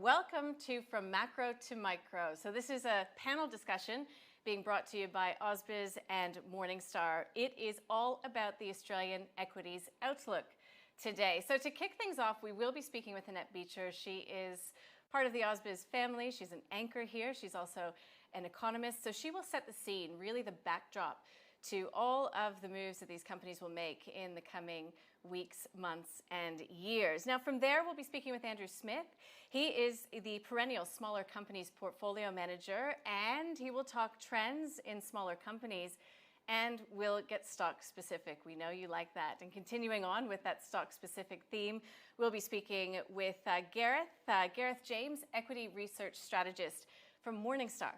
Welcome to From Macro to Micro. So this is a panel discussion being brought to you by Ausbiz and Morningstar. It is all about the Australian equities outlook today. So to kick things off, we will be speaking with Annette Beecher. She is part of the Ausbiz family. She's an anchor here. She's also an economist. So she will set the scene, really the backdrop to all of the moves that these companies will make in the coming weeks, months, and years. Now, from there, we'll be speaking with Andrew Smith. He is the Perennial Smaller Companies Portfolio Manager, and he will talk trends in smaller companies, and we'll get stock specific. We know you like that. And continuing on with that stock specific theme, we'll be speaking with Gareth James, Equity Research Strategist from Morningstar.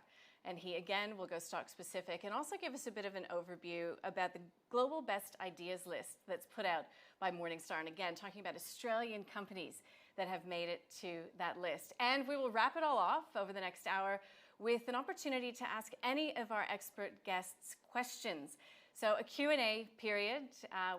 And he, again, will go stock specific and also give us a bit of an overview about the Global Best Ideas list that's put out by Morningstar. And again, talking about Australian companies that have made it to that list. And we will wrap it all off over the next hour with an opportunity to ask any of our expert guests questions. So a Q&A period.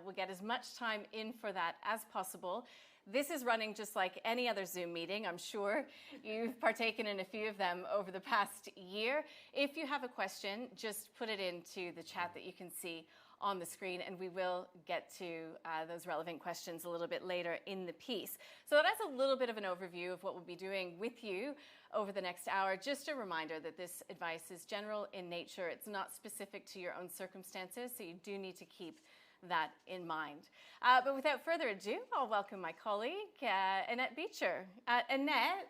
We'll get as much time in for that as possible. This is running just like any other Zoom meeting. I'm sure you've partaken in a few of them over the past year. If you have a question, just put it into the chat that you can see on the screen, and we will get to those relevant questions a little bit later in the piece. So that's a little bit of an overview of what we'll be doing with you over the next hour. Just a reminder that this advice is general in nature. It's not specific to your own circumstances, so you do need to keep that in mind. But without further ado, I'll welcome my colleague, Annette Beecher. Annette,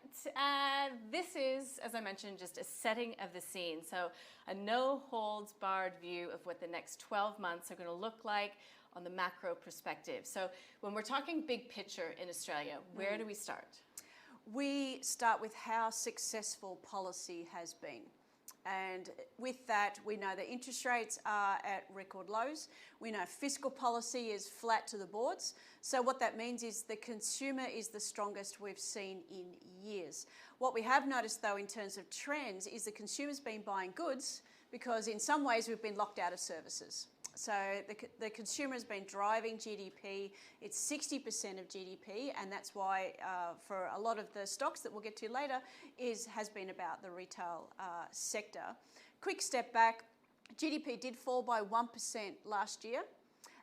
this is, as I mentioned, just a setting of the scene. So a no-holds-barred view of what the next 12 months are going to look like on the macro perspective. So when we're talking big picture in Australia, where do we start? We start with how successful policy has been. And with that, we know that interest rates are at record lows. We know fiscal policy is flat to the boards. So what that means is the consumer is the strongest we've seen in years. What we have noticed, though, in terms of trends, is the consumer's been buying goods because in some ways we've been locked out of services. So the consumer has been driving GDP. It's 60% of GDP, and that's why for a lot of the stocks that we'll get to later has been about the retail sector. Quick step back, GDP did fall by 1% last year.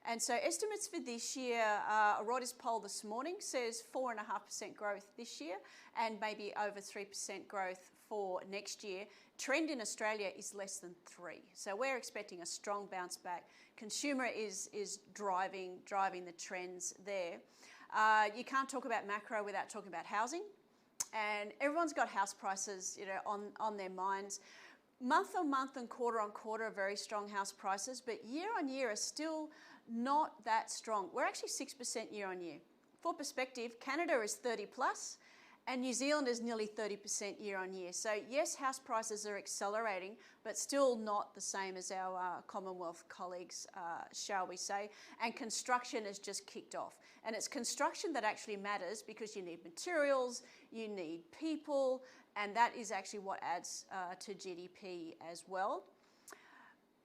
And so estimates for this year, a Reuters poll this morning says 4.5% growth this year and maybe over 3% growth for next year. Trend in Australia is less than 3%. So we're expecting a strong bounce back. Consumer is driving the trends there. You can't talk about macro without talking about housing. And everyone's got house prices, on their minds. Month on month and quarter on quarter are very strong house prices, but year on year are still not that strong. We're actually 6% year on year. For perspective, Canada is 30 plus and New Zealand is nearly 30% year on year. So yes, house prices are accelerating, but still not the same as our Commonwealth colleagues, shall we say. And construction has just kicked off. And it's construction that actually matters because you need materials, you need people, and that is actually what adds to GDP as well.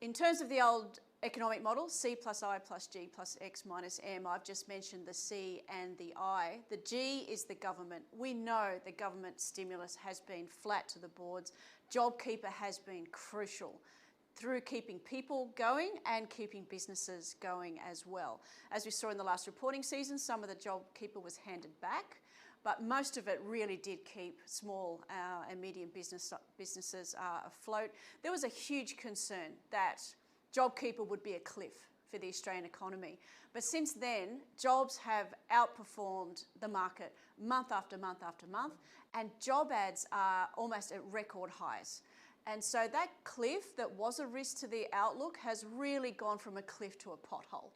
In terms of the old economic model, C plus I plus G plus X minus M, I've just mentioned the C and the I. The G is the government. We know the government stimulus has been flat to the boards. JobKeeper has been crucial through keeping people going and keeping businesses going as well. As we saw in the last reporting season, some of the JobKeeper was handed back, but most of it really did keep small and medium businesses afloat. There was a huge concern that JobKeeper would be a cliff for the Australian economy. But since then, jobs have outperformed the market month after month after month, and job ads are almost at record highs. And so that cliff that was a risk to the outlook has really gone from a cliff to a pothole.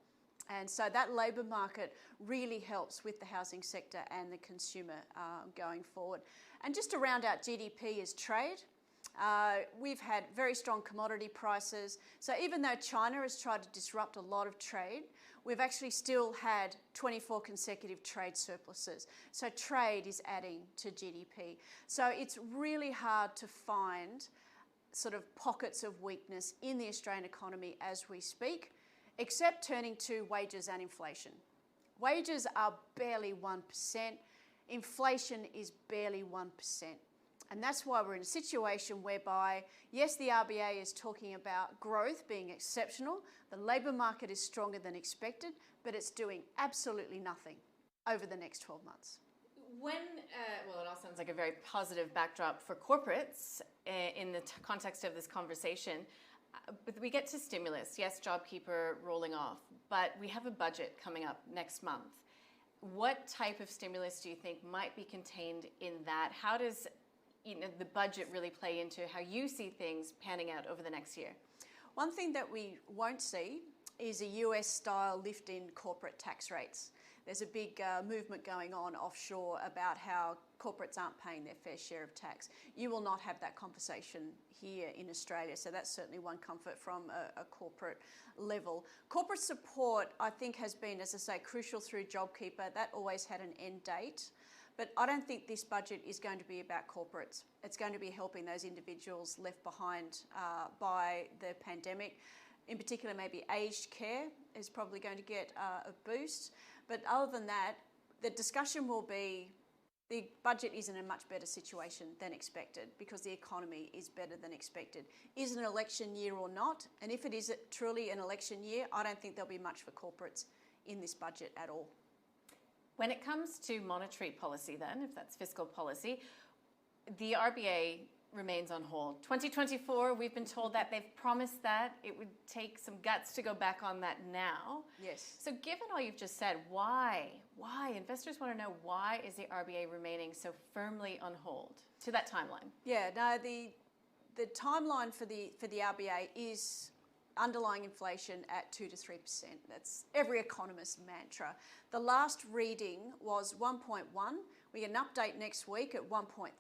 And so that labour market really helps with the housing sector and the consumer going forward. And just to round out GDP is trade. We've had very strong commodity prices. So even though China has tried to disrupt a lot of trade, we've actually still had 24 consecutive trade surpluses. So trade is adding to GDP. So it's really hard to find sort of pockets of weakness in the Australian economy as we speak, except turning to wages and inflation. Wages are barely 1%. Inflation is barely 1%. And that's why we're in a situation whereby, yes, the RBA is talking about growth being exceptional, the labour market is stronger than expected, but it's doing absolutely nothing over the next 12 months. Well, it all sounds like a very positive backdrop for corporates in the context of this conversation. But we get to stimulus, yes, JobKeeper rolling off, but we have a budget coming up next month. What type of stimulus do you think might be contained in that? How does the budget really play into how you see things panning out over the next year? One thing that we won't see is a US-style lift in corporate tax rates. There's a big movement going on offshore about how corporates aren't paying their fair share of tax. You will not have that conversation here in Australia, so that's certainly one comfort from a corporate level. Corporate support, I think, has been, as I say, crucial through JobKeeper. That always had an end date. But I don't think this budget is going to be about corporates. It's going to be helping those individuals left behind by the pandemic. In particular, maybe aged care is probably going to get a boost. But other than that, the discussion will be the budget is in a much better situation than expected because the economy is better than expected. Is it an election year or not? And if it is truly an election year, I don't think there'll be much for corporates in this budget at all. When it comes to monetary policy then, if that's fiscal policy, the RBA remains on hold. 2024, we've been told that they've promised that. It would take some guts to go back on that now. Yes. So given all you've just said, why? Investors want to know, why is the RBA remaining so firmly on hold to that timeline? Yeah, no, the timeline for the RBA is underlying inflation at 2 to 3%. That's every economist's mantra. The last reading was 1.1. We get an update next week at 1.3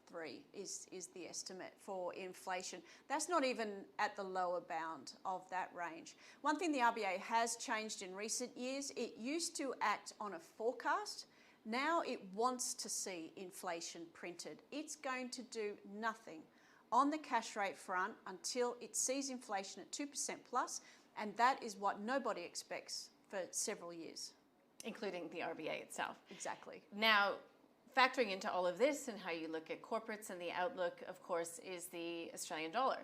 is the estimate for inflation. That's not even at the lower bound of that range. One thing the RBA has changed in recent years, it used to act on a forecast. Now it wants to see inflation printed. It's going to do nothing on the cash rate front until it sees inflation at 2% plus, and that is what nobody expects for several years. Including the RBA itself. Exactly. Now, factoring into all of this and how you look at corporates and the outlook, of course, is the Australian dollar.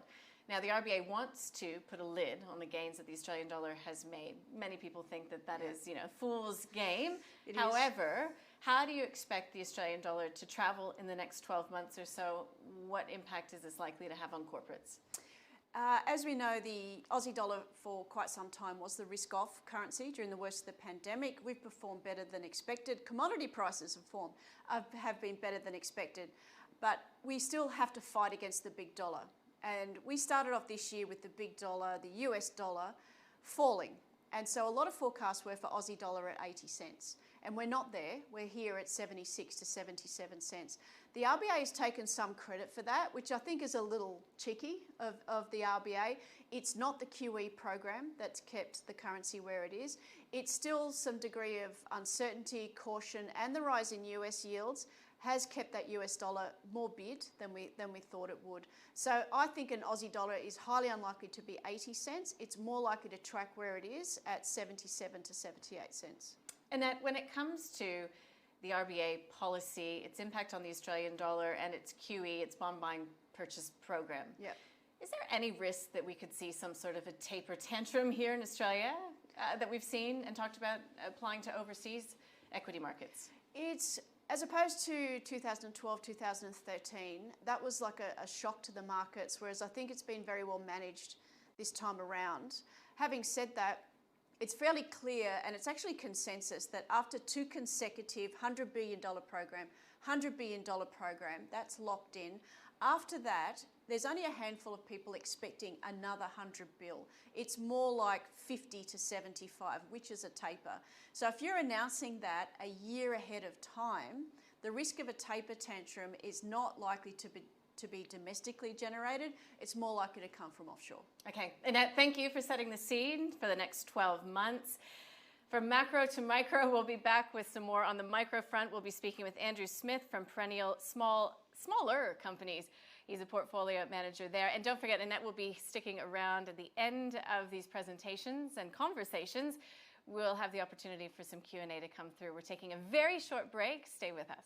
Now, the RBA wants to put a lid on the gains that the Australian dollar has made. Many people think that is, a fool's game. However, how do you expect the Australian dollar to travel in the next 12 months or so? What impact is this likely to have on corporates? As we know, the Aussie dollar for quite some time was the risk-off currency during the worst of the pandemic. We've performed better than expected. Commodity prices have been better than expected, but we still have to fight against the big dollar. And we started off this year with the big dollar, the US dollar, falling. And so a lot of forecasts were for Aussie dollar at 80 cents. And we're not there. We're here at 76 to 77 cents. The RBA has taken some credit for that, which I think is a little cheeky of the RBA. It's not the QE program that's kept the currency where it is. It's still some degree of uncertainty, caution, and the rise in US yields has kept that US dollar more bid than we thought it would. So I think an Aussie dollar is highly unlikely to be 80 cents. It's more likely to track where it is at 77 to 78 cents. Annette, when it comes to the RBA policy, its impact on the Australian dollar and its QE, its bond buying purchase program, is there any risk that we could see some sort of a taper tantrum here in Australia that we've seen and talked about applying to overseas equity markets? It's, as opposed to 2012, 2013, that was like a shock to the markets, whereas I think it's been very well managed this time around. Having said that, it's fairly clear, and it's actually consensus, that after two consecutive $100 billion program, that's locked in. After that, there's only a handful of people expecting another 100 bill. It's more like 50 to 75, which is a taper. So if you're announcing that a year ahead of time, the risk of a taper tantrum is not likely to be domestically generated. It's more likely to come from offshore. Okay, Annette, thank you for setting the scene for the next 12 months. From macro to micro, we'll be back with some more on the micro front. We'll be speaking with Andrew Smith from Perennial, smaller companies. He's a portfolio manager there. And don't forget, Annette will be sticking around at the end of these presentations and conversations. We'll have the opportunity for some Q&A to come through. We're taking a very short break. Stay with us.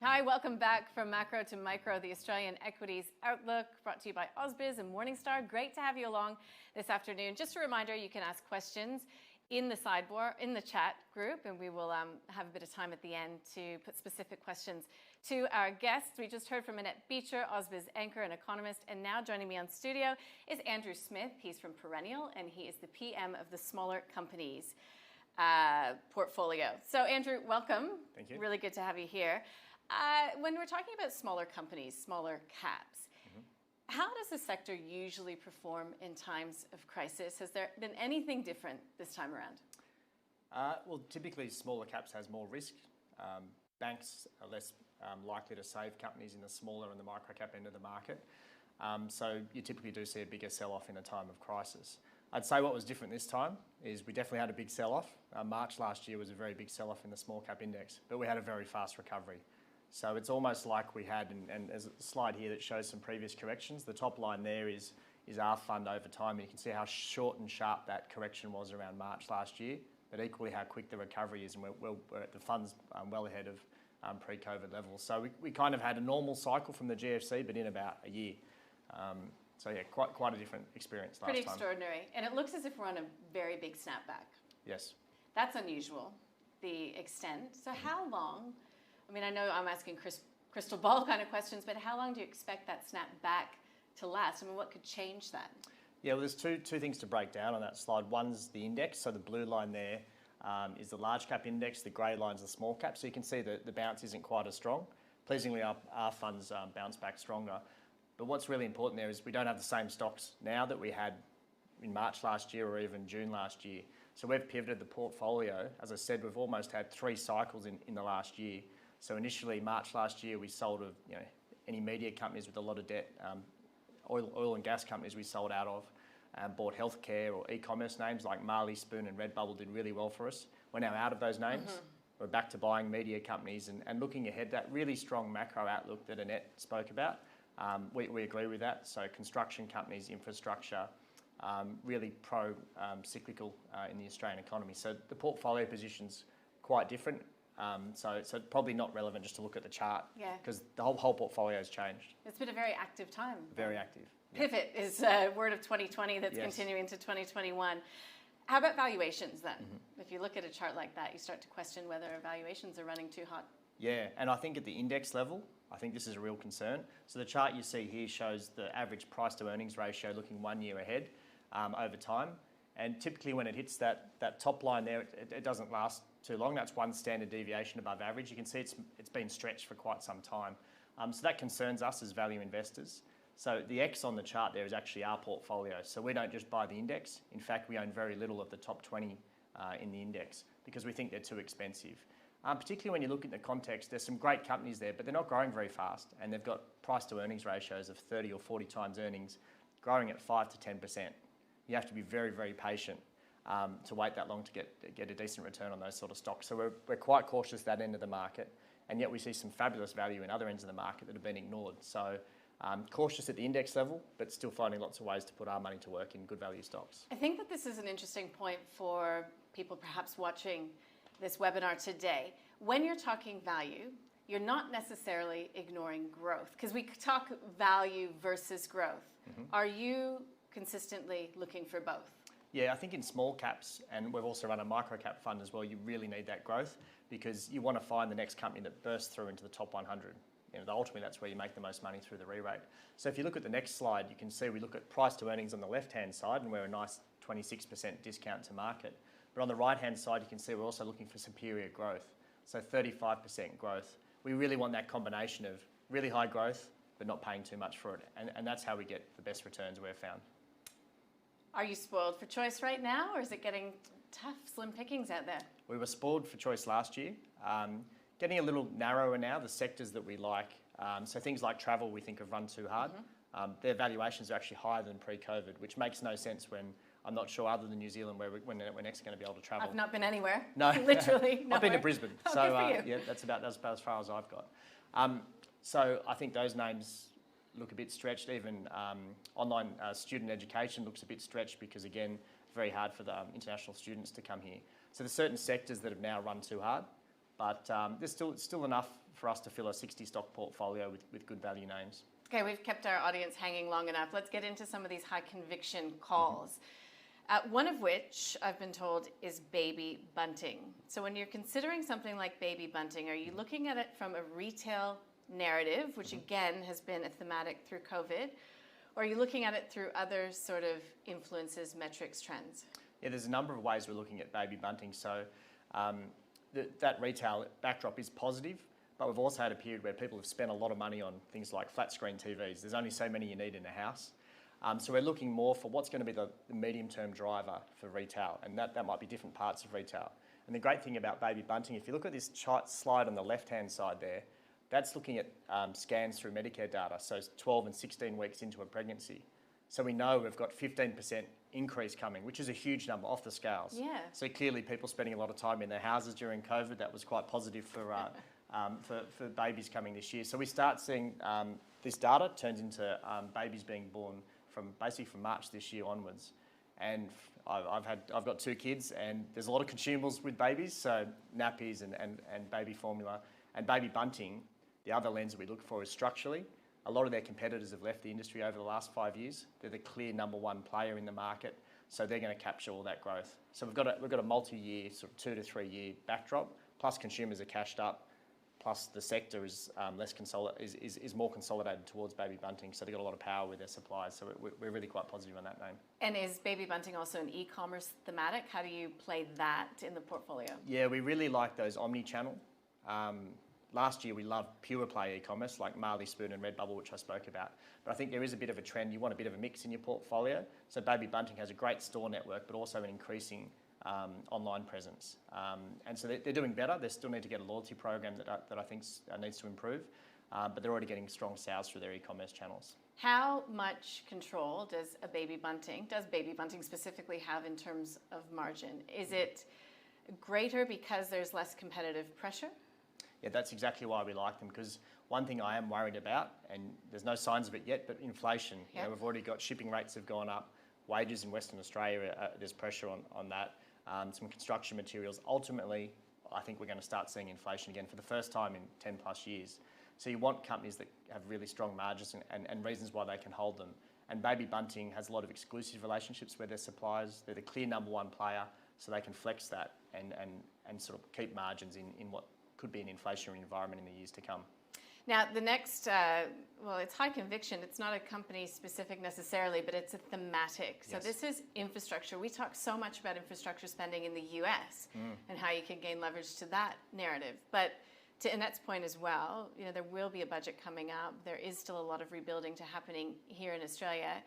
Hi, welcome back from Macro to Micro, the Australian Equities Outlook, brought to you by ausbiz and Morningstar. Great to have you along this afternoon. Just a reminder, you can ask questions in the sidebar, in the chat group, and we will have a bit of time at the end to put specific questions to our guests. We just heard from Annette Beecher, ausbiz anchor and economist, and now joining me on studio is Andrew Smith. He's from Perennial, and he is the PM of the Smaller Companies portfolio. So Andrew, welcome. Thank you. Really good to have you here. When we're talking about smaller companies, smaller caps, how does the sector usually perform in times of crisis? Has there been anything different this time around? Well, typically smaller caps has more risk. Banks are less likely to save companies in the smaller and the micro cap end of the market. So you typically do see a bigger sell-off in a time of crisis. I'd say what was different this time is we definitely had a big sell-off. March last year was a very big sell-off in the small cap index, but we had a very fast recovery. So it's almost like we had, and there's a slide here that shows some previous corrections. The top line there is our fund over time. And you can see how short and sharp that correction was around March last year, but equally how quick the recovery is, and the fund's well ahead of pre-COVID levels. So we kind of had a normal cycle from the GFC, but in about a year. So yeah, quite a different experience last time. Pretty extraordinary. And it looks as if we're on a very big snapback. Yes. That's unusual, the extent. So how long, I mean, I know I'm asking crystal ball kind of questions, but how long do you expect that snapback to last? I mean, what could change that? Yeah, well, there's two things to break down on that slide. One's the index, so the blue line there is the large cap index, the grey line's the small cap. So you can see that the bounce isn't quite as strong. Pleasingly, our funds bounce back stronger. But what's really important there is we don't have the same stocks now that we had in March last year or even June last year. So we've pivoted the portfolio. As I said, we've almost had 3 cycles in the last year. So initially, March last year, we sold any media companies with a lot of debt, oil and gas companies we sold out of, bought healthcare or e-commerce names like Marley Spoon and Redbubble did really well for us. We're now out of those names. We're back to buying media companies and looking ahead, that really strong macro outlook that Annette spoke about. We agree with that. So construction companies, infrastructure, really pro-cyclical in the Australian economy. So the portfolio position's quite different. So probably not relevant just to look at the chart, because the whole portfolio has changed. It's been a very active time. Very active. Pivot is a word of 2020 that's continuing to 2021. How about valuations then? If you look at a chart like that, you start to question whether valuations are running too hot. Yeah, and I think at the index level, I think this is a real concern. So the chart you see here shows the average price to earnings ratio looking 1 year ahead over time. And typically when it hits that top line there, it doesn't last too long. That's one standard deviation above average. You can see it's been stretched for quite some time. So that concerns us as value investors. So the X on the chart there is actually our portfolio. So we don't just buy the index. In fact, we own very little of the top 20 in the index because we think they're too expensive. Particularly when you look at the context, there's some great companies there, but they're not growing very fast. And they've got price to earnings ratios of 30 or 40 times earnings, growing at 5 to 10%. You have to be very, very patient to wait that long to get a decent return on those sort of stocks. So we're quite cautious that end of the market, and yet we see some fabulous value in other ends of the market that have been ignored. So cautious at the index level, but still finding lots of ways to put our money to work in good value stocks. I think that this is an interesting point for people perhaps watching this webinar today. When you're talking value, you're not necessarily ignoring growth, because we talk value versus growth. Are you consistently looking for both? Yeah, I think in small caps, and we've also run a micro cap fund as well, you really need that growth because you want to find the next company that bursts through into the top 100. Ultimately, that's where you make the most money through the re-rate. So if you look at the next slide, you can see we look at price to earnings on the left-hand side, and we're a nice 26% discount to market. But on the right-hand side, you can see we're also looking for superior growth. So 35% growth. We really want that combination of really high growth, but not paying too much for it. And that's how we get the best returns we've found. Are you spoiled for choice right now, or is it getting tough, slim pickings out there? We were spoiled for choice last year. Getting a little narrower now, the sectors that we like. So things like travel we think have run too hard. Their valuations are actually higher than pre-COVID, which makes no sense when I'm not sure, other than New Zealand, where we're next going to be able to travel. I've not been anywhere. No. Literally nowhere. I've been to Brisbane. Oh, so good for you. yeah, that's about as far as I've got. So I think those names look a bit stretched. Even online student education looks a bit stretched because, again, it's very hard for the international students to come here. So there's certain sectors that have now run too hard, but there's still enough for us to fill a 60 stock portfolio with good value names. Okay, we've kept our audience hanging long enough. Let's get into some of these high conviction calls. One of which I've been told is baby bunting. So when you're considering something like baby bunting, are you looking at it from a retail narrative, which again has been a thematic through COVID, or are you looking at it through other sort of influences, metrics, trends? Yeah, there's a number of ways we're looking at baby bunting. So that retail backdrop is positive, but we've also had a period where people have spent a lot of money on things like flat screen TVs. There's only so many you need in a house. So we're looking more for what's going to be the medium-term driver for retail, and that might be different parts of retail. And the great thing about baby bunting, if you look at this slide on the left-hand side there, that's looking at scans through Medicare data, so 12 and 16 weeks into a pregnancy. So we know we've got 15% increase coming, which is a huge number off the scales. Yeah. So clearly people spending a lot of time in their houses during COVID, that was quite positive for babies coming this year. So we start seeing this data turns into babies being born from March this year onwards. And I've got 2 kids, and there's a lot of consumables with babies, so nappies and baby formula. And baby bunting, the other lens that we look for is structurally. A lot of their competitors have left the industry over the last 5 years. They're the clear number 1 player in the market, so they're going to capture all that growth. So we've got a multi-year, sort of 2 to 3 year backdrop, plus consumers are cashed up, plus the sector is more consolidated towards baby bunting, so they've got a lot of power with their suppliers. So we're really quite positive on that name. And is baby bunting also an e-commerce thematic? How do you play that in the portfolio? Yeah, we really like those omni-channel. Last year we loved pure play e-commerce like Marley Spoon and Redbubble, which I spoke about. But I think there is a bit of a trend. You want a bit of a mix in your portfolio. So baby bunting has a great store network, but also an increasing online presence. And so they're doing better. They still need to get a loyalty program that I think needs to improve. But they're already getting strong sales through their e-commerce channels. How much control does baby bunting specifically have in terms of margin? Is it greater because there's less competitive pressure? Yeah, that's exactly why we like them, because one thing I am worried about, and there's no signs of it yet, but inflation. Yep. You know, we've already got shipping rates have gone up, wages in Western Australia, there's pressure on that, some construction materials. Ultimately, I think we're going to start seeing inflation again for the first time in 10 plus years. So you want companies that have really strong margins and reasons why they can hold them. And baby bunting has a lot of exclusive relationships with their suppliers. They're the clear number 1 player, so they can flex that and sort of keep margins in what could be an inflationary environment in the years to come. Now, the next, it's high conviction. It's not a company specific necessarily, but it's a thematic. So Yes. This is infrastructure. We talk so much about infrastructure spending in the US and how you can gain leverage to that narrative. But to Annette's point as well, you know, there will be a budget coming up. There is still a lot of rebuilding happening here in Australia.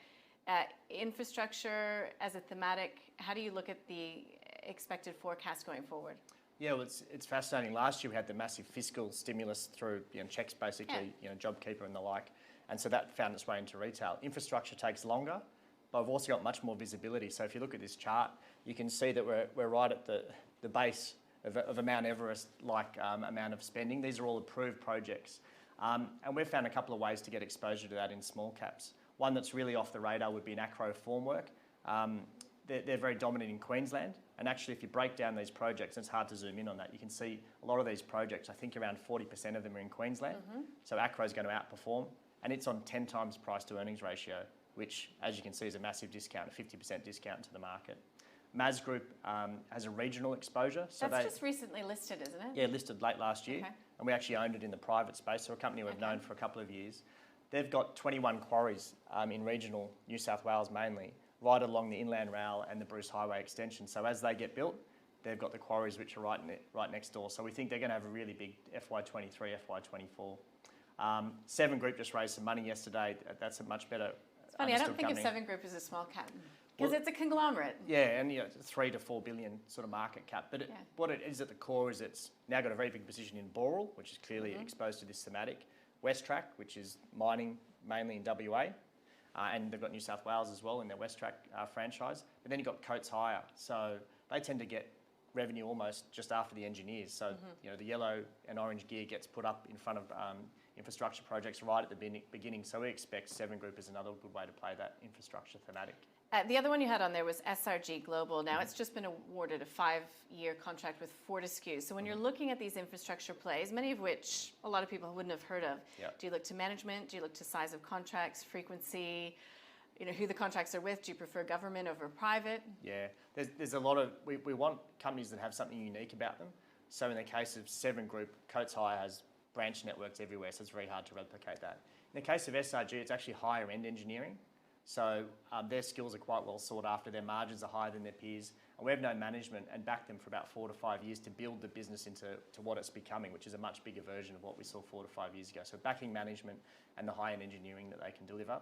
Infrastructure as a thematic, how do you look at the expected forecast going forward? Yeah, well, it's fascinating. Last year we had the massive fiscal stimulus through checks, basically, JobKeeper and the like, and so that found its way into retail. Infrastructure takes longer, but we've also got much more visibility. So if you look at this chart, you can see that we're right at the base of a Mount Everest-like amount of spending. These are all approved projects, and we've found a couple of ways to get exposure to that in small caps. One that's really off the radar would be an Acro formwork. They're very dominant in Queensland, and actually if you break down these projects, it's hard to zoom in on that, you can see a lot of these projects, I think around 40% of them are in Queensland, so Acro is going to outperform, and it's on 10 times price to earnings ratio, which as you can see is a massive discount, a 50% discount to the market. Maz Group has a regional exposure. So That's just recently listed, isn't it? Yeah, listed late last year, and we actually owned it in the private space, so a company we've known for a couple of years. They've got 21 quarries in regional New South Wales mainly, right along the Inland Rail and the Bruce Highway extension. So as they get built, they've got the quarries which are right next door. So we think they're going to have a really big FY23, FY24. Seven Group just raised some money yesterday. That's a much better. It's funny, I don't think of Seven Group as a small cap because it's a conglomerate. Yeah, and 3 to 4 billion sort of market cap. But what it is at the core is it's now got a very big position in Boral, which is clearly exposed to this thematic. Westrac, which is mining mainly in WA. And they've got New South Wales as well in their Westrac franchise. But then you've got Coates Hire. So they tend to get revenue almost just after the engineers. So the yellow and orange gear gets put up in front of infrastructure projects right at the beginning. So we expect Srg Group is another good way to play that infrastructure thematic. The other one you had on there was Srg Global. Now it's just been awarded a 5-year contract with Fortescue. So when you're looking at these infrastructure plays, many of which a lot of people wouldn't have heard of, do you look to management? Do you look to size of contracts, frequency, who the contracts are with? Do you prefer government over private? Yeah, there's a lot of, we want companies that have something unique about them. So in the case of Srg Group, Coates Hire has branch networks everywhere, so it's very hard to replicate that. In the case of Srg, it's actually higher end engineering. So their skills are quite well sought after, their margins are higher than their peers, and we have no management and back them for about 4 to 5 years to build the business into what it's becoming, which is a much bigger version of what we saw 4 to 5 years ago. So backing management and the high-end engineering that they can deliver.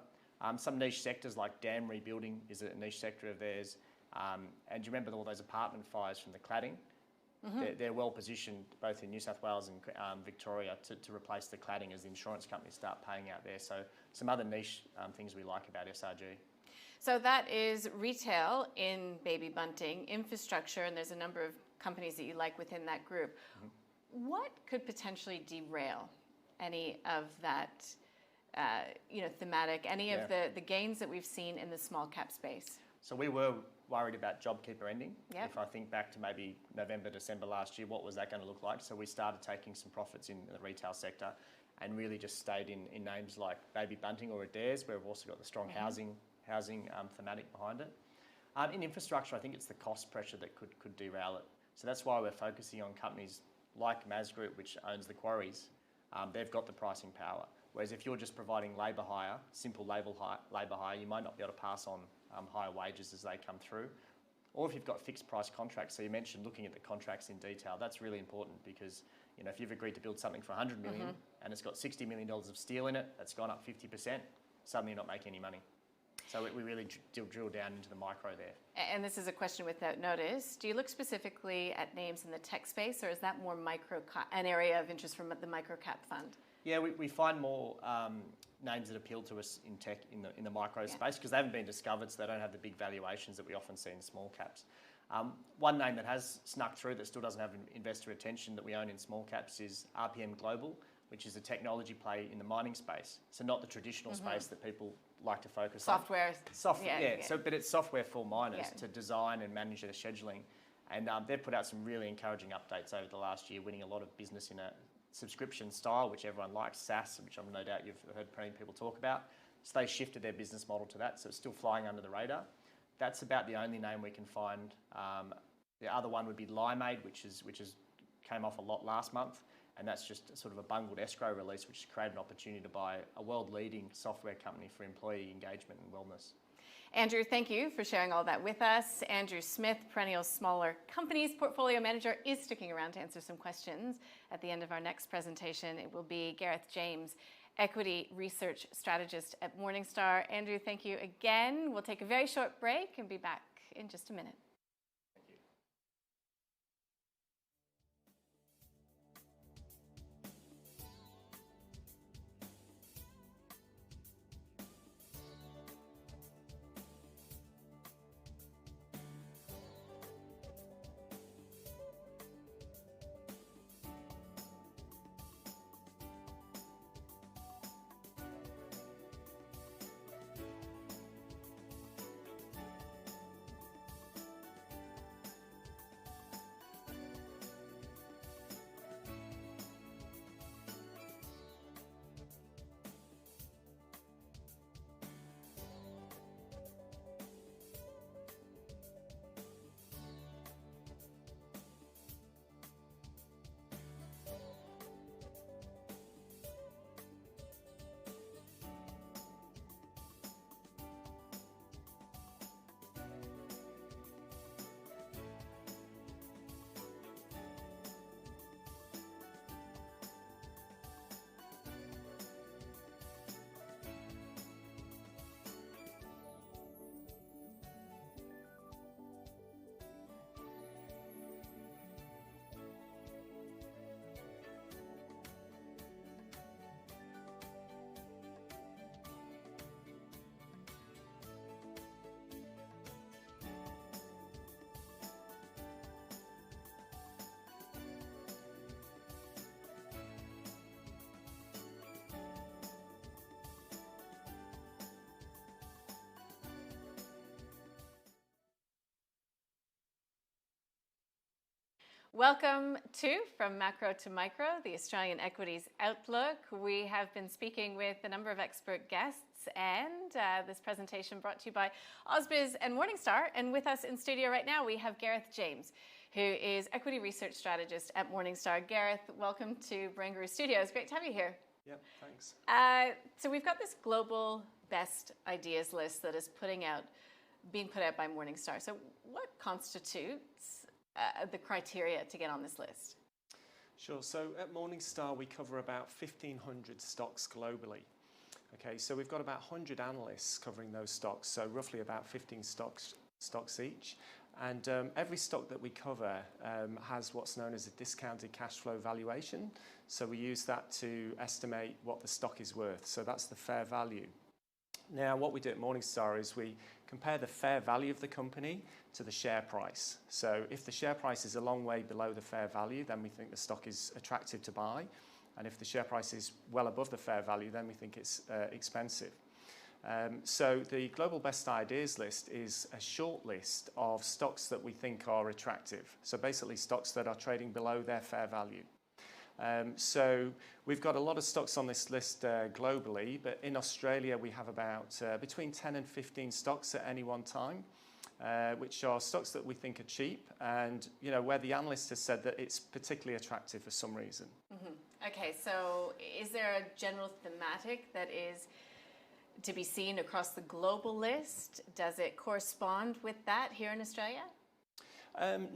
Some niche sectors like dam rebuilding is a niche sector of theirs. And do you remember all those apartment fires from the cladding? They're well positioned both in New South Wales and Victoria to replace the cladding as the insurance companies start paying out there. So some other niche things we like about Srg. So that is retail in baby bunting, infrastructure, and there's a number of companies that you like within that group. What could potentially derail any of that thematic, any of the gains that we've seen in the small cap space? So we were worried about JobKeeper ending. Yep. If I think back to maybe November, December last year, what was that going to look like? So we started taking some profits in the retail sector and really just stayed in names like Baby Bunting or Adairs, where we've also got the strong housing thematic behind it. In infrastructure, I think it's the cost pressure that could derail it. So that's why we're focusing on companies like Maz Group, which owns the quarries. They've got the pricing power. Whereas if you're just providing labour hire, simple labour hire, you might not be able to pass on higher wages as they come through. Or if you've got fixed price contracts, so you mentioned looking at the contracts in detail, that's really important because if you've agreed to build something for 100 million and it's got $60 million of steel in it, that's gone up 50%, suddenly you're not making any money. So we really drill down into the micro there. And this is a question without notice. Do you look specifically at names in the tech space, or is that more an area of interest from the microcap fund? Yeah, we find more names that appeal to us in tech in the micro space because they haven't been discovered, so they don't have the big valuations that we often see in small caps. One name that has snuck through that still doesn't have investor attention that we own in small caps is Srg Global, which is a technology play in the mining space. So not the traditional space that people like to focus on. Software. But it's software for miners to design and manage their scheduling. And they've put out some really encouraging updates over the last year, winning a lot of business in a subscription style, which everyone likes, SaaS, which I'm no doubt you've heard plenty of people talk about. So they shifted their business model to that, so it's still flying under the radar. That's about the only name we can find. The other one would be Limeade, which came off a lot last month, and that's just sort of a bungled escrow release, which created an opportunity to buy a world-leading software company for employee engagement and wellness. Andrew, thank you for sharing all that with us. Andrew Smith, Perennial Smaller Companies Portfolio Manager, is sticking around to answer some questions. At the end of our next presentation, it will be Gareth James, Equity Research Strategist at Morningstar. Andrew, thank you again. We'll take a very short break and be back in just a minute. Welcome to From Macro to Micro, the Australian Equities Outlook. We have been speaking with a number of expert guests, and this presentation brought to you by ausbiz and Morningstar. And with us in studio right now, we have Gareth James, who is Equity Research Strategist at Morningstar. Gareth, welcome to Barangaroo Studios. Great to have you here. Yep, thanks. So we've got this global best ideas list that is being put out by Morningstar. So what constitutes the criteria to get on this list? Sure. So at Morningstar, we cover about 1,500 stocks globally. Okay, so we've got about 100 analysts covering those stocks, so roughly about 15 stocks each. And every stock that we cover has what's known as a discounted cash flow valuation. So we use that to estimate what the stock is worth. So that's the fair value. Now, what we do at Morningstar is we compare the fair value of the company to the share price. So if the share price is a long way below the fair value, then we think the stock is attractive to buy. And if the share price is well above the fair value, then we think it's expensive. So the Global Best Ideas list is a short list of stocks that we think are attractive. So basically stocks that are trading below their fair value. So we've got a lot of stocks on this list globally, but in Australia we have about between 10 and 15 stocks at any one time, which are stocks that we think are cheap and where the analyst has said that it's particularly attractive for some reason. Mm-hmm. Okay, so is there a general thematic that is to be seen across the global list? Does it correspond with that here in Australia?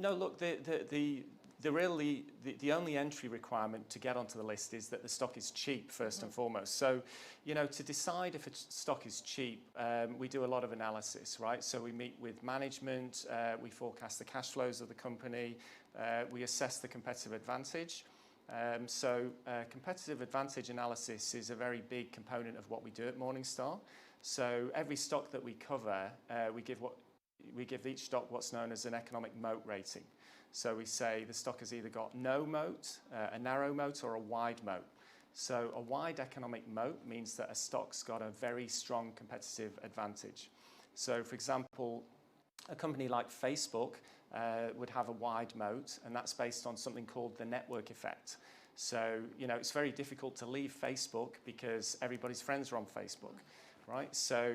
No, look, the only entry requirement to get onto the list is that the stock is cheap first and foremost. So, to decide if a stock is cheap, we do a lot of analysis, right? So we meet with management, we forecast the cash flows of the company, we assess the competitive advantage. Competitive advantage analysis is a very big component of what we do at Morningstar. So every stock that we cover, we give each stock what's known as an economic moat rating. So we say the stock has either got no moat, a narrow moat, or a wide moat. So a wide economic moat means that a stock's got a very strong competitive advantage. So for example, a company like Facebook would have a wide moat, and that's based on something called the network effect. So, it's very difficult to leave Facebook because everybody's friends are on Facebook, right? So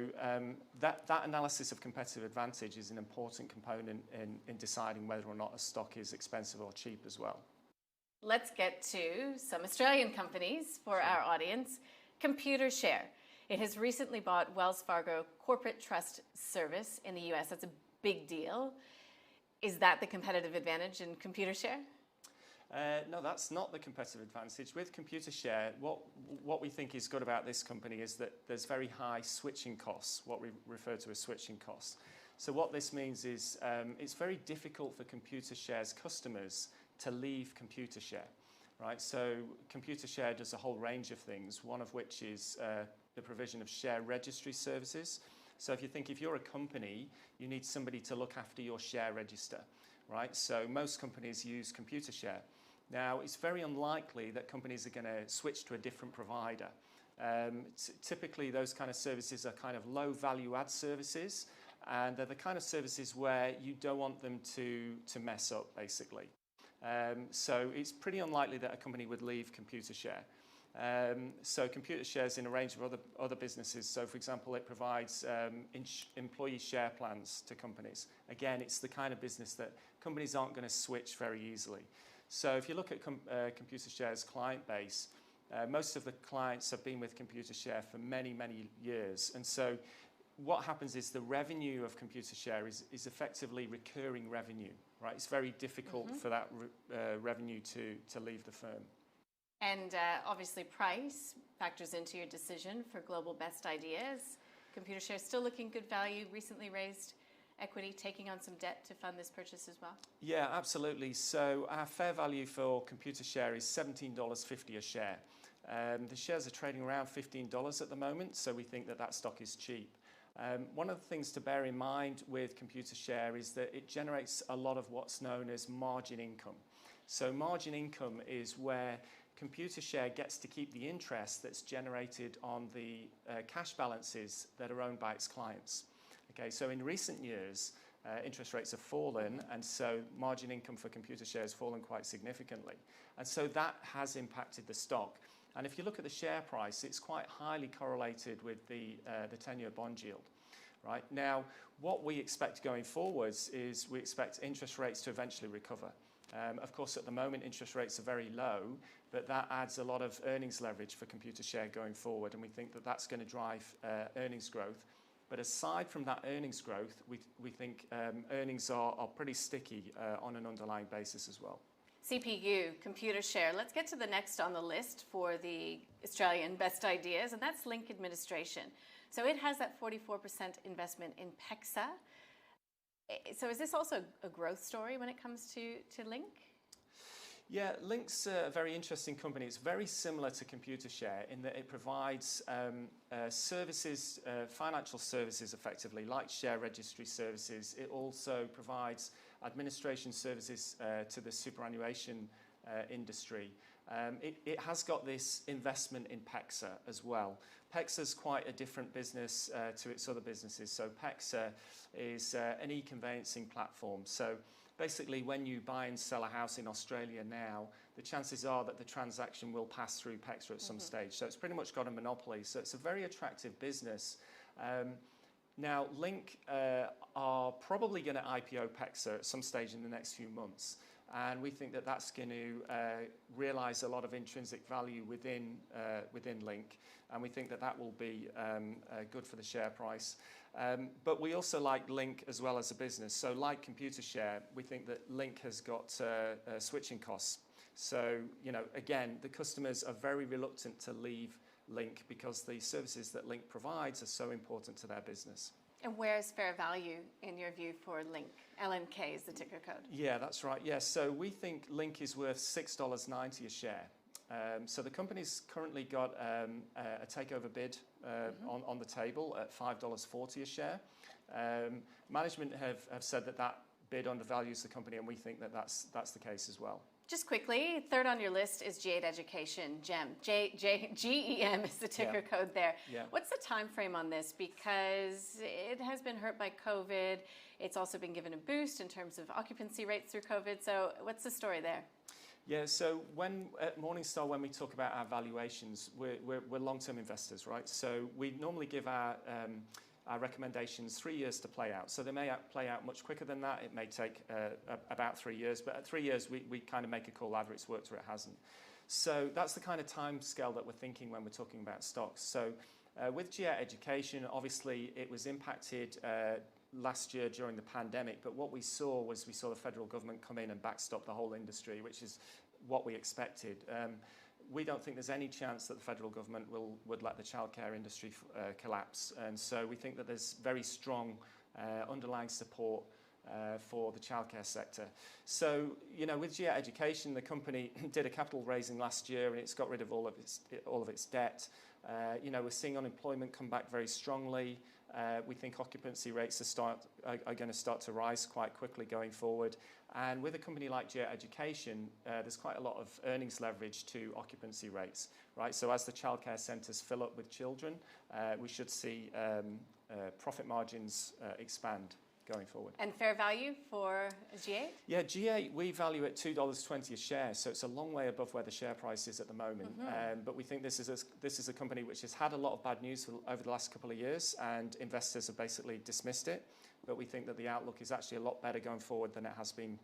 that analysis of competitive advantage is an important component in deciding whether or not a stock is expensive or cheap as well. Let's get to some Australian companies for our audience. Computershare. It has recently bought Wells Fargo Corporate Trust Service in the US. That's a big deal. Is that the competitive advantage in Computershare? No, that's not the competitive advantage. With Computershare, what we think is good about this company is that there's very high switching costs, what we refer to as switching costs. So what this means is it's very difficult for Computershare's customers to leave Computershare, right? So Computershare does a whole range of things, one of which is the provision of share registry services. So if you're a company, you need somebody to look after your share register, right? So most companies use Computershare. Now, it's very unlikely that companies are going to switch to a different provider. Typically, those kind of services are kind of low value add services, and they're the kind of services where you don't want them to mess up, basically. So it's pretty unlikely that a company would leave Computershare. So Computershare is in a range of other businesses. So, for example, it provides employee share plans to companies. Again, it's the kind of business that companies aren't going to switch very easily. So if you look at Computershare's client base, most of the clients have been with Computershare for many, many years. And so what happens is the revenue of Computershare is effectively recurring revenue, right? It's very difficult for that revenue to leave the firm. And obviously price factors into your decision for global best ideas. Computershare is still looking good value, recently raised equity, taking on some debt to fund this purchase as well? Yeah, absolutely. So our fair value for Computershare is $17.50 a share. The shares are trading around $15 at the moment, so we think that stock is cheap. One of the things to bear in mind with Computershare is that it generates a lot of what's known as margin income. So margin income is where Computershare gets to keep the interest that's generated on the cash balances that are owned by its clients. Okay, so in recent years, interest rates have fallen, and so margin income for Computershare has fallen quite significantly. And so that has impacted the stock. And if you look at the share price, it's quite highly correlated with the 10-year bond yield. Right? Now, what we expect going forwards is we expect interest rates to eventually recover. Of course, at the moment, interest rates are very low, but that adds a lot of earnings leverage for Computershare going forward, and we think that that's going to drive earnings growth. But aside from that earnings growth, we think earnings are pretty sticky on an underlying basis as well. CPU, Computershare. Let's get to the next on the list for the Australian best ideas, and that's Link Administration. So it has that 44% investment in PEXA. So is this also a growth story when it comes to Link? Yeah, Link's a very interesting company. It's very similar to Computershare in that it provides services, financial services effectively, like share registry services. It also provides administration services to the superannuation industry. It has got this investment in PEXA as well. PEXA's quite a different business to its other businesses. So PEXA is an e-conveyancing platform. So basically, when you buy and sell a house in Australia now, the chances are that the transaction will pass through PEXA at some stage. So it's pretty much got a monopoly. So it's a very attractive business. Now, Link are probably going to IPO PEXA at some stage in the next few months. And we think that that's going to realise a lot of intrinsic value within Link. And we think that that will be good for the share price. But we also like Link as well as a business. So like Computershare, we think that Link has got switching costs. So, you know, again, the customers are very reluctant to leave Link because the services that Link provides are so important to their business. And where is fair value, in your view, for Link? LNK is the ticker code. Yeah, that's right. Yeah, so we think Link is worth $6.90 a share. So the company's currently got a takeover bid on the table at $5.40 a share. Management have said that bid undervalues the company, and we think that that's the case as well. Just quickly, third on your list is G8 Education, GEM. GEM is the ticker code there. Yeah. What's the time frame on this? Because it has been hurt by COVID. It's also been given a boost in terms of occupancy rates through COVID. So what's the story there? Yeah, so at Morningstar, when we talk about our valuations, we're long-term investors, right? So we normally give our recommendations 3 years to play out. So they may play out much quicker than that. It may take about 3 years. But at 3 years, we kind of make a call either it's worked or it hasn't. So that's the kind of time scale that we're thinking when we're talking about stocks. So with G8 Education, obviously, it was impacted last year during the pandemic. But what we saw the federal government come in and backstop the whole industry, which is what we expected. We don't think there's any chance that the federal government would let the childcare industry collapse. And so we think that there's very strong underlying support for the childcare sector. So, you know, with G8 Education, the company did a capital raising last year and it's got rid of all of its debt. You know, we're seeing unemployment come back very strongly. We think occupancy rates are going to start to rise quite quickly going forward. And with a company like G8 Education, there's quite a lot of earnings leverage to occupancy rates, right? So as the childcare centres fill up with children, we should see profit margins expand going forward. And fair value for G8? Yeah, G8, we value at $2.20 a share, so it's a long way above where the share price is at the moment. But we think this is a company which has had a lot of bad news over the last couple of years, and investors have basically dismissed it. But we think that the outlook is actually a lot better going forward than it has been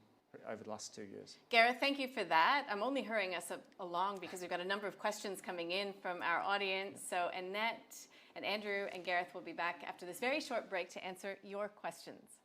over the last 2 years. Gareth, thank you for that. I'm only hurrying us along because we've got a number of questions coming in from our audience. So Annette and Andrew and Gareth will be back after this very short break to answer your questions.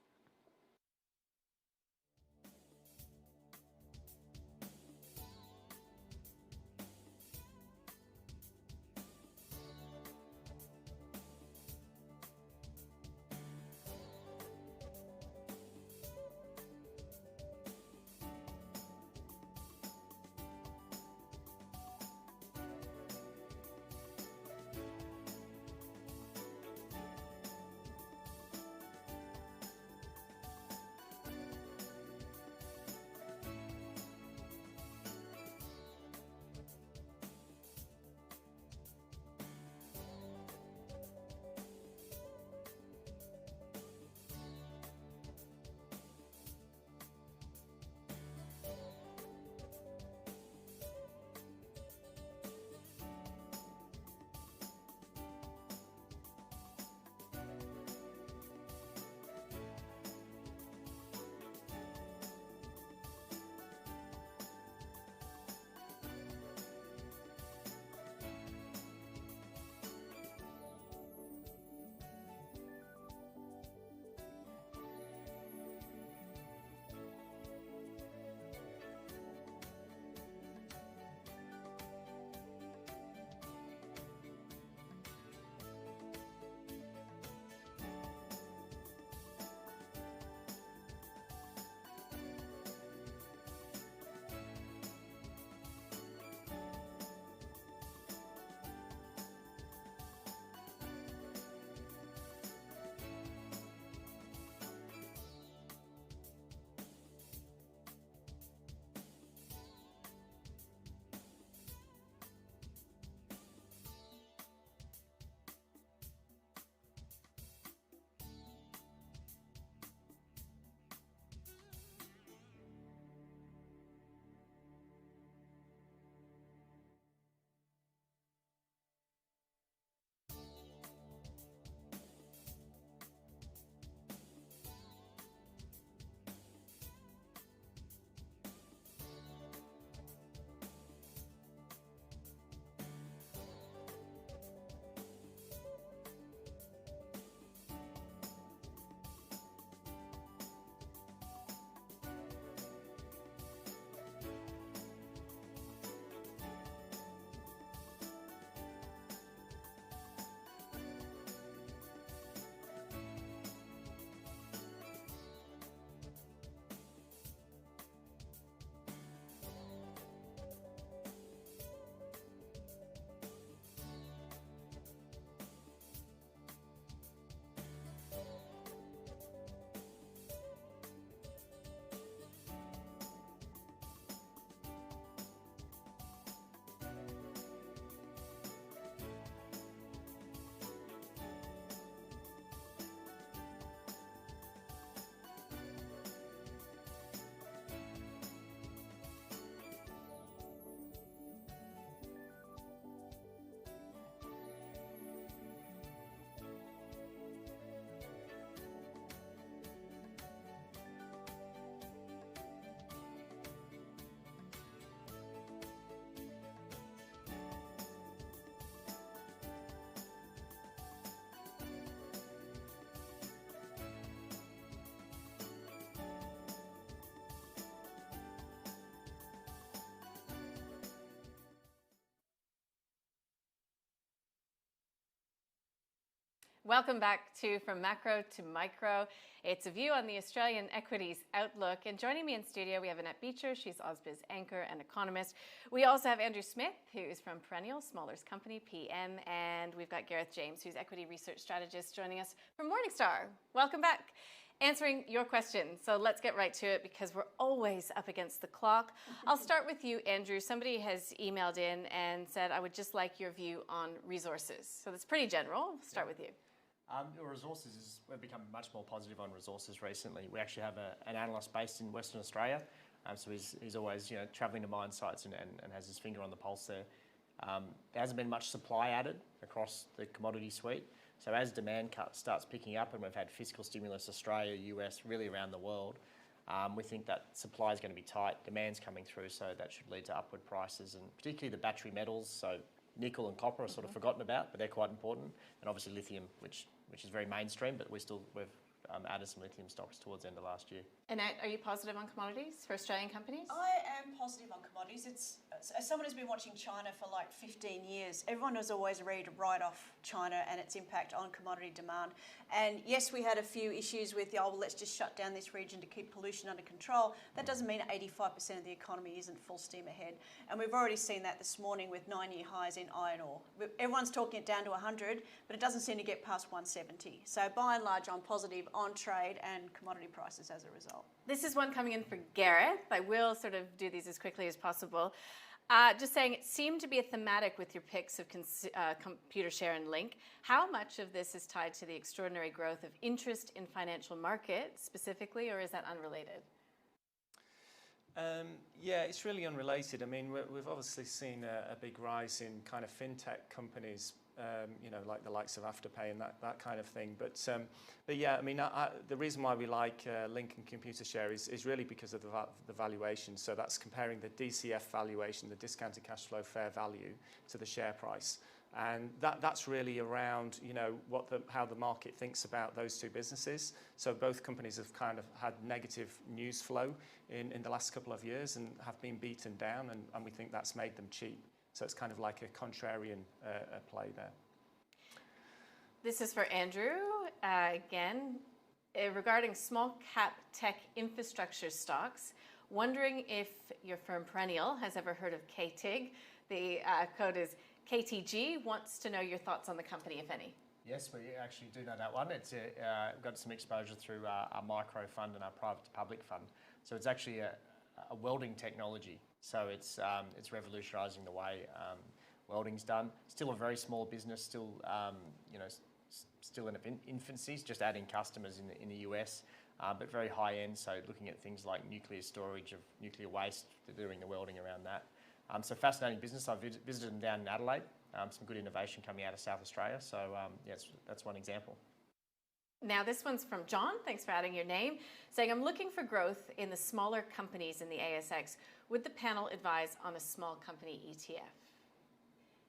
Welcome back to From Macro to Micro. It's a view on the Australian equities outlook. And joining me in studio, we have Annette Beecher. She's ausbiz anchor and economist. We also have Andrew Smith, who is from Perennial, Smaller's company, PM. And we've got Gareth James, who's equity research strategist, joining us from Morningstar. Welcome back. Answering your question. So let's get right to it because we're always up against the clock. I'll start with you, Andrew. Somebody has emailed in and said, I would just like your view on resources. So that's pretty general. We'll start with you. Resources we've become much more positive on resources recently. We actually have an analyst based in Western Australia, so he's always travelling to mine sites and has his finger on the pulse there. There hasn't been much supply added across the commodity suite, so as demand starts picking up, and we've had fiscal stimulus Australia, US, really around the world, we think that supply is going to be tight, demand's coming through, so that should lead to upward prices, and particularly the battery metals, so nickel and copper are sort of forgotten about, but they're quite important, and obviously lithium, which is very mainstream, but we've added some lithium stocks towards the end of last year. Annette, are you positive on commodities for Australian companies? I am positive on commodities. As someone who's been watching China for like 15 years, everyone was always ready to write off China and its impact on commodity demand. And yes, we had a few issues with let's just shut down this region to keep pollution under control. That doesn't mean 85% of the economy isn't full steam ahead. And we've already seen that this morning with 9-year highs in iron ore. Everyone's talking it down to 100, but it doesn't seem to get past 170. So by and large, I'm positive on trade and commodity prices as a result. This is one coming in for Gareth. I will sort of do these as quickly as possible. Just saying, it seemed to be a thematic with your picks of computer share and link. How much of this is tied to the extraordinary growth of interest in financial markets specifically, or is that unrelated? Yeah, it's really unrelated. I mean, we've obviously seen a big rise in kind of fintech companies, like the likes of Afterpay and that kind of thing. But yeah, I mean, the reason why we like Link and Computer Share is really because of the valuation. So that's comparing the DCF valuation, the discounted cash flow fair value, to the share price. And that's really around, how the market thinks about those two businesses. So both companies have kind of had negative news flow in the last couple of years and have been beaten down, and we think that's made them cheap. So it's kind of like a contrarian play there. This is for Andrew. Again, regarding small cap tech infrastructure stocks, wondering if your firm Perennial has ever heard of KTIG. The code is KTG. Wants to know your thoughts on the company, if any. Yes, we actually do know that one. It's we've got some exposure through our micro fund and our private to public fund. So it's actually a welding technology. So it's revolutionising the way welding's done. Still a very small business. Still still in infancy. Just adding customers in the US, but very high end. So looking at things like nuclear storage of nuclear waste. They're doing the welding around that. So fascinating business. I visited them down in Adelaide. Some good innovation coming out of South Australia. So yes, that's one example. Now this one's from John. Thanks for adding your name. Saying, I'm looking for growth in the smaller companies in the ASX. Would the panel advise on a small company ETF?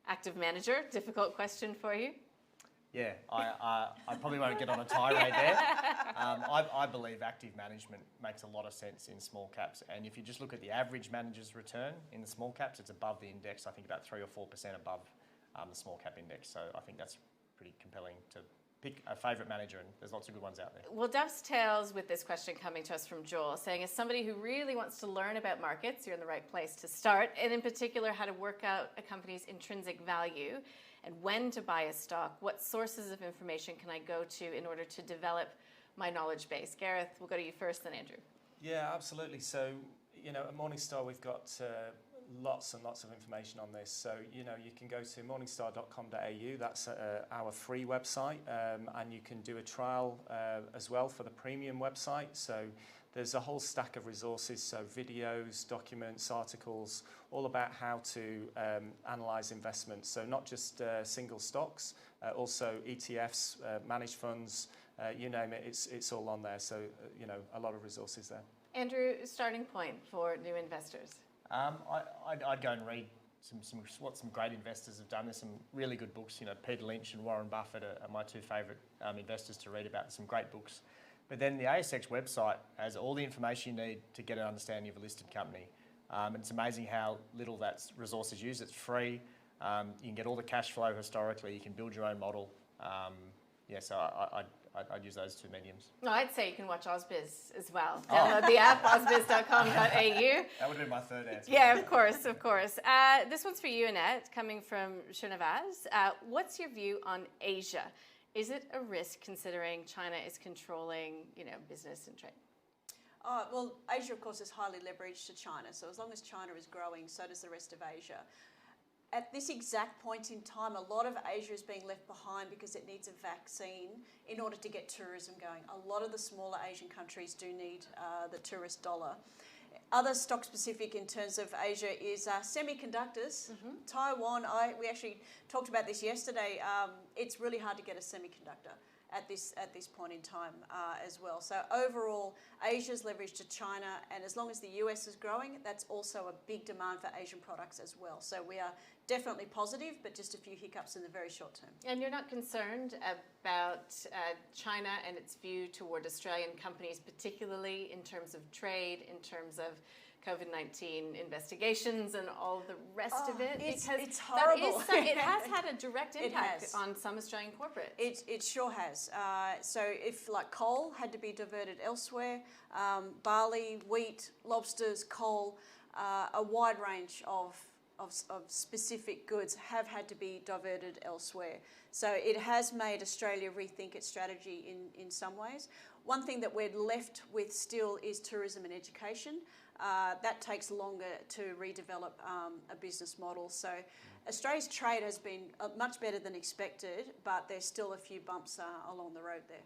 Active manager, difficult question for you. Yeah, I probably won't get on a tirade there. I believe active management makes a lot of sense in small caps. And if you just look at the average manager's return in the small caps, it's above the index, I think about 3 or 4% above the small cap index. So I think that's pretty compelling to pick a favourite manager, and there's lots of good ones out there. Well, dovetails with this question coming to us from Joel, saying, as somebody who really wants to learn about markets, you're in the right place to start, and in particular how to work out a company's intrinsic value and when to buy a stock. What sources of information can I go to in order to develop my knowledge base? Gareth, we'll go to you first, then Andrew. Yeah, absolutely. So, at Morningstar, we've got lots and lots of information on this. So, you can go to morningstar.com.au. That's our free website. And you can do a trial as well for the premium website. So there's a whole stack of resources, so videos, documents, articles, all about how to analyse investments. So not just single stocks, also ETFs, managed funds, you name it, it's all on there. So, a lot of resources there. Andrew, starting point for new investors? I'd go and read what some great investors have done. There's some really good books. Peter Lynch and Warren Buffett are my two favourite investors to read about. Some great books. But then the ASX website has all the information you need to get an understanding of a listed company. And it's amazing how little that resource is used. It's free. You can get all the cash flow historically. You can build your own model. yeah, so I'd use those two mediums. No, I'd say you can watch ausbiz as well. Download the app, ausbiz.com.au. That would have been my third answer. Yeah, of course, of course. This one's for you, Annette, coming from Srinivas. What's your view on Asia? Is it a risk considering China is controlling, business and trade? Well, Asia, of course, is highly leveraged to China. So as long as China is growing, so does the rest of Asia. At this exact point in time, a lot of Asia is being left behind because it needs a vaccine in order to get tourism going. A lot of the smaller Asian countries do need the tourist dollar. Other stock specific in terms of Asia is semiconductors. Taiwan, we actually talked about this yesterday. It's really hard to get a semiconductor at this point in time as well. So overall, Asia's leveraged to China, and as long as the US is growing, that's also a big demand for Asian products as well. So we are definitely positive, but just a few hiccups in the very short term. And you're not concerned about China and its view toward Australian companies, particularly in terms of trade, in terms of COVID-19 investigations and all the rest of it? It's horrible. It has had a direct It impact has. on some Australian corporates. It sure has. So if like coal had to be diverted elsewhere, barley, wheat, lobsters, coal, a wide range of specific goods have had to be diverted elsewhere. So it has made Australia rethink its strategy in some ways. One thing that we're left with still is tourism and education. That takes longer to redevelop a business model. So Australia's trade has been much better than expected, but there's still a few bumps along the road there.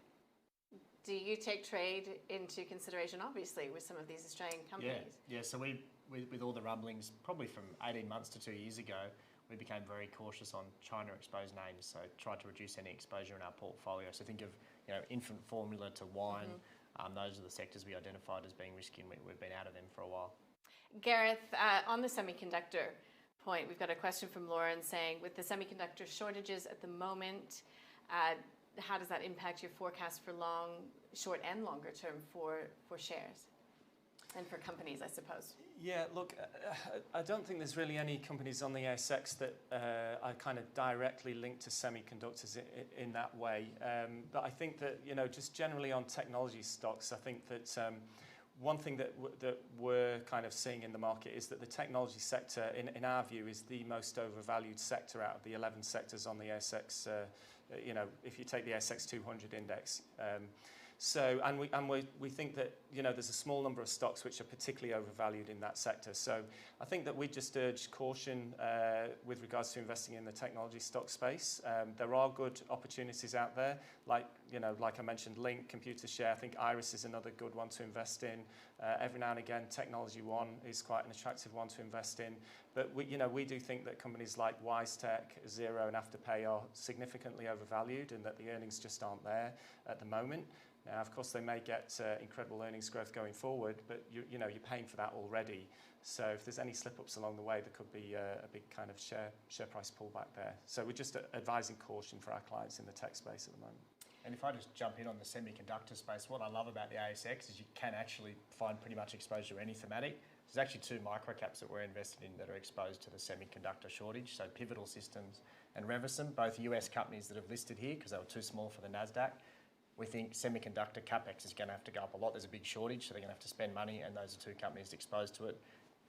Do you take trade into consideration, obviously, with some of these Australian companies? Yeah. So with all the rumblings, probably from 18 months to 2 years ago, we became very cautious on China-exposed names. So tried to reduce any exposure in our portfolio. So think of infant formula to wine. Those are the sectors we identified as being risky, and we've been out of them for a while. Gareth, on the semiconductor point, we've got a question from Lauren saying, with the semiconductor shortages at the moment, how does that impact your forecast for short and longer term for shares and for companies, I suppose? Yeah, look, I don't think there's really any companies on the ASX that are kind of directly linked to semiconductors in that way. But I think that, just generally on technology stocks, I think that one thing that we're kind of seeing in the market is that the technology sector, in our view, is the most overvalued sector out of the 11 sectors on the ASX, if you take the ASX 200 index. So, and we think that, there's a small number of stocks which are particularly overvalued in that sector. So I think that we just urge caution with regards to investing in the technology stock space. There are good opportunities out there, like I mentioned, Link, Computer Share. I think Iris is another good one to invest in. Every now and again, Technology One is quite an attractive one to invest in. But we do think that companies like WiseTech, Xero, and Afterpay are significantly overvalued, and that the earnings just aren't there at the moment. Now, of course, they may get incredible earnings growth going forward, but you're paying for that already. So if there's any slip-ups along the way, there could be a big kind of share price pullback there. So we're just advising caution for our clients in the tech space at the moment. And if I just jump in on the semiconductor space, what I love about the ASX is you can actually find pretty much exposure to any thematic. There's actually 2 microcaps that we're invested in that are exposed to the semiconductor shortage. So Pivotal Systems and Revison, both US companies that have listed here because they were too small for the NASDAQ. We think semiconductor capex is going to have to go up a lot. There's a big shortage, so they're going to have to spend money, and those are 2 companies exposed to it.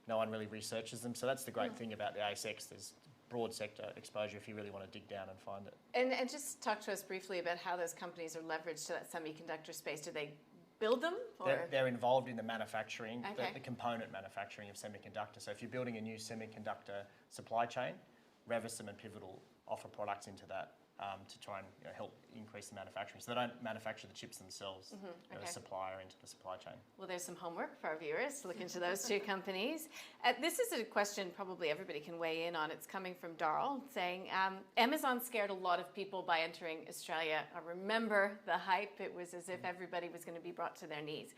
No one really researches them, so that's the great thing about the ASX. There's broad sector exposure if you really want to dig down and find it. And just talk to us briefly about how those companies are leveraged to that semiconductor space. Do they build them? Or? They're involved in the manufacturing, okay. the component manufacturing of semiconductor. So if you're building a new semiconductor supply chain, Revison and Pivotal offer products into that. To try and help increase the manufacturing. So they don't manufacture the chips themselves. They're a supplier into the supply chain. Well, there's some homework for our viewers to look into those 2 companies. This is a question probably everybody can weigh in on. It's coming from Darl saying, Amazon scared a lot of people by entering Australia. I remember the hype. It was as if everybody was going to be brought to their knees.